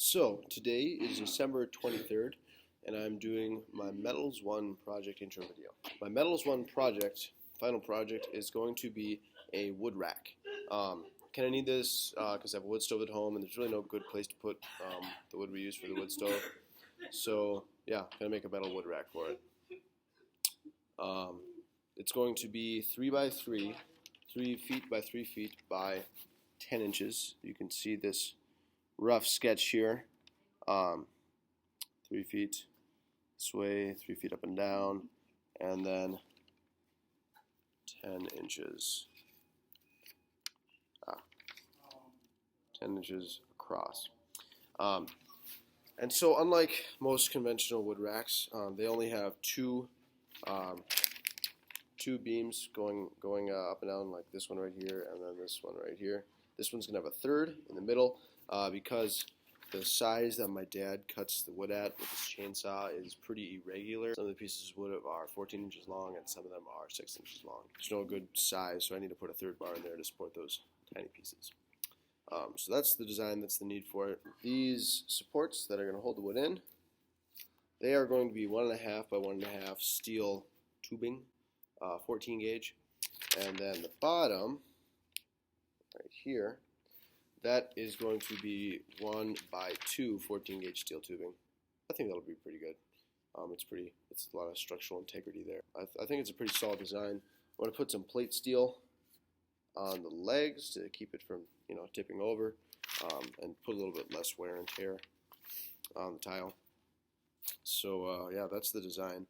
So today is December 23rd and I'm doing my Metals 1 project intro video. My Metals 1 project, final project, is going to be a wood rack. Kind of need this because I have a wood stove at home and there's really no good place to put the wood we use for the wood stove. So yeah, gonna make a metal wood rack for it. It's going to be 3 by 3, 3 feet by 3 feet by 10 inches. You can see this rough sketch here. 3 feet this way, 3 feet up and down, and then 10 inches. 10 inches across. And so unlike most conventional wood racks, they only have two beams going up and down, like this one right here and then this one right here. This one's going to have a third in the middle because the size that my dad cuts the wood at with his chainsaw is pretty irregular. Some of the pieces of wood are 14 inches long and some of them are 6 inches long. There's no good size, so I need to put a third bar in there to support those tiny pieces. So that's the design, that's the need for it. These supports that are going to hold the wood in, they are going to be 1.5 by 1.5 steel tubing, 14 gauge. And then the bottom, right here, that is going to be 1 by 2 14 gauge steel tubing. I think that'll be pretty good. It's a lot of structural integrity there. I think it's a pretty solid design. I want to put some plate steel on the legs to keep it from tipping over, and put a little bit less wear and tear on the tile. So yeah, that's the design.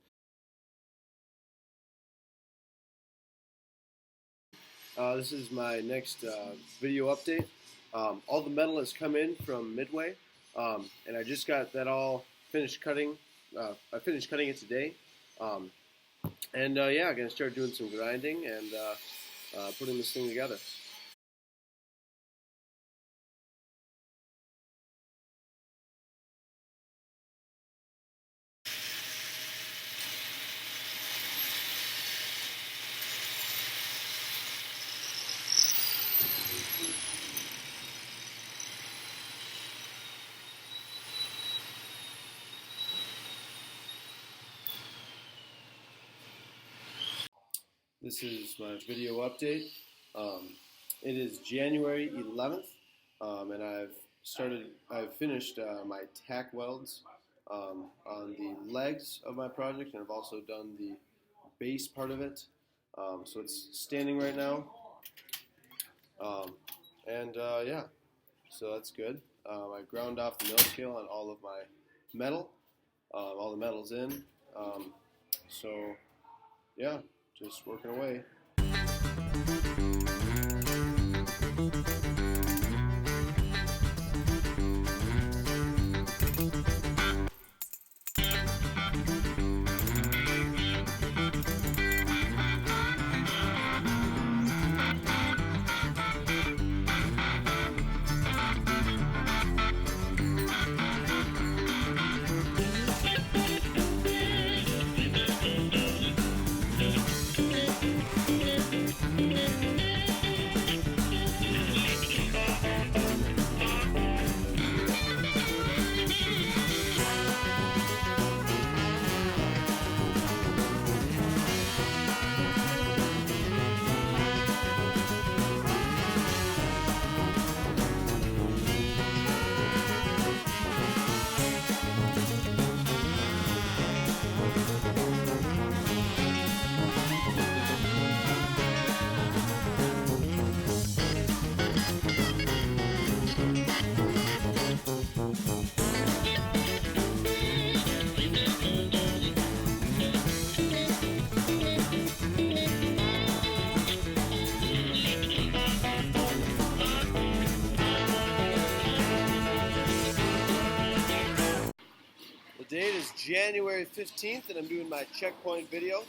This is my next video update. All the metal has come in from Midway, and I just got that all finished cutting. I finished cutting it today, and yeah, I'm gonna start doing some grinding and putting this thing together. This is my video update. It is January 11th, and I've finished my tack welds on the legs of my project, and I've also done the base part of it. So it's standing right now, and yeah, so that's good. I ground off the mill scale on all of my metal, all the metal's in. So yeah, just working away. The date is January 15th, and I'm doing my checkpoint video.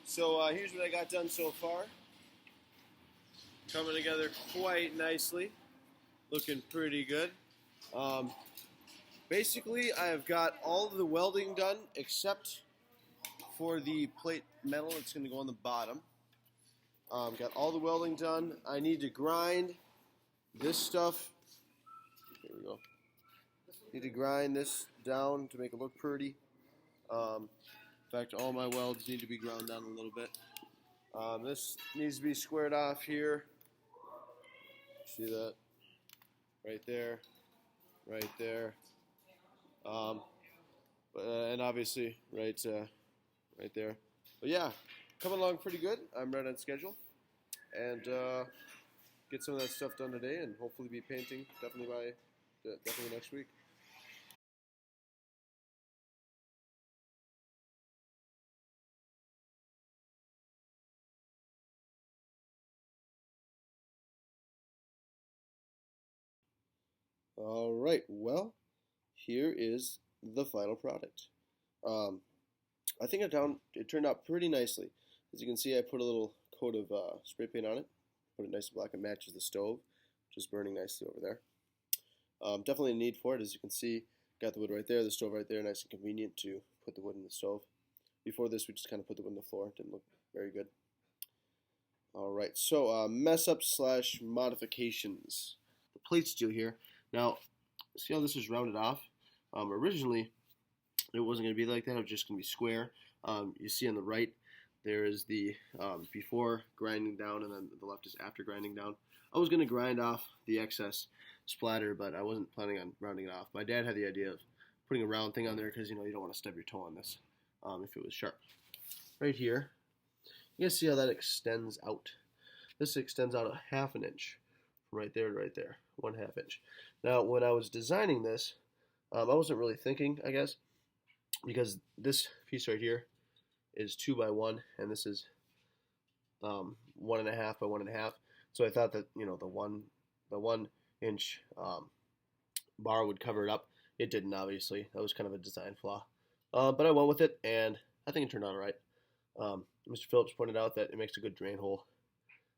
So here's what I got done so far. Coming together quite nicely. Looking pretty good. Basically, I have got all of the welding done except for the plate metal. It's going to go on the bottom. Got all the welding done. I need to grind this stuff. Here we go. Need to grind this down to make it look pretty. In fact, all my welds need to be ground down a little bit. This needs to be squared off here. See that? Right there. Right there. And obviously right there. But yeah, coming along pretty good. I'm right on schedule, and get some of that stuff done today, and hopefully be painting definitely next week. All right, well, here is the final product. I think it turned out pretty nicely. As you can see, I put a little coat of spray paint on it, put it nice and black. It matches the stove, which is burning nicely over there. Definitely a need for it. As you can see, got the wood right there, the stove right there, nice and convenient to put the wood in the stove. Before this, we just kind of put the wood on the floor. It didn't look very good. All right, so mess up / modifications. The plate steel here. Now, see how this is rounded off? Originally, it wasn't going to be like that. It was just going to be square. You see on the right, there is the before grinding down, and then the left is after grinding down. I was going to grind off the excess splatter, but I wasn't planning on rounding it off. My dad had the idea of putting a round thing on there because, you know, you don't want to stub your toe on this if it was sharp. Right here, you guys see how that extends out? This extends out a ½ inch from right there to right there, 1/2 inch. Now, when I was designing this, I wasn't really thinking, I guess, because this piece right here is 2 by 1, and this is 1.5 by 1.5. So I thought that, you know, the 1 inch bar would cover it up. It didn't, obviously. That was kind of a design flaw. But I went with it, and I think it turned out all right. Mr. Phillips pointed out that it makes a good drain hole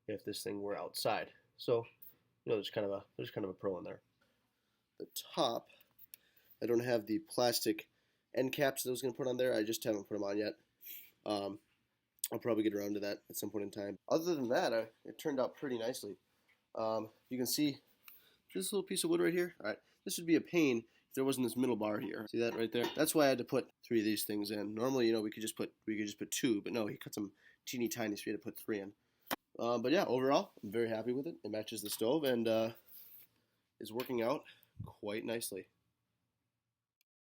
if this thing were outside. So, you know, there's kind of a pro in there. The top, I don't have the plastic end caps that I was going to put on there. I just haven't put them on yet. I'll probably get around to that at some point in time. Other than that, it turned out pretty nicely. You can see this little piece of wood right here. All right, this would be a pain if there wasn't this middle bar here. See that right there? That's why I had to put 3 of these things in. Normally, you know, we could just put 2, but no, he cut some teeny tiny, so we had to put 3 in. But yeah, overall, I'm very happy with it. It matches the stove and is working out quite nicely.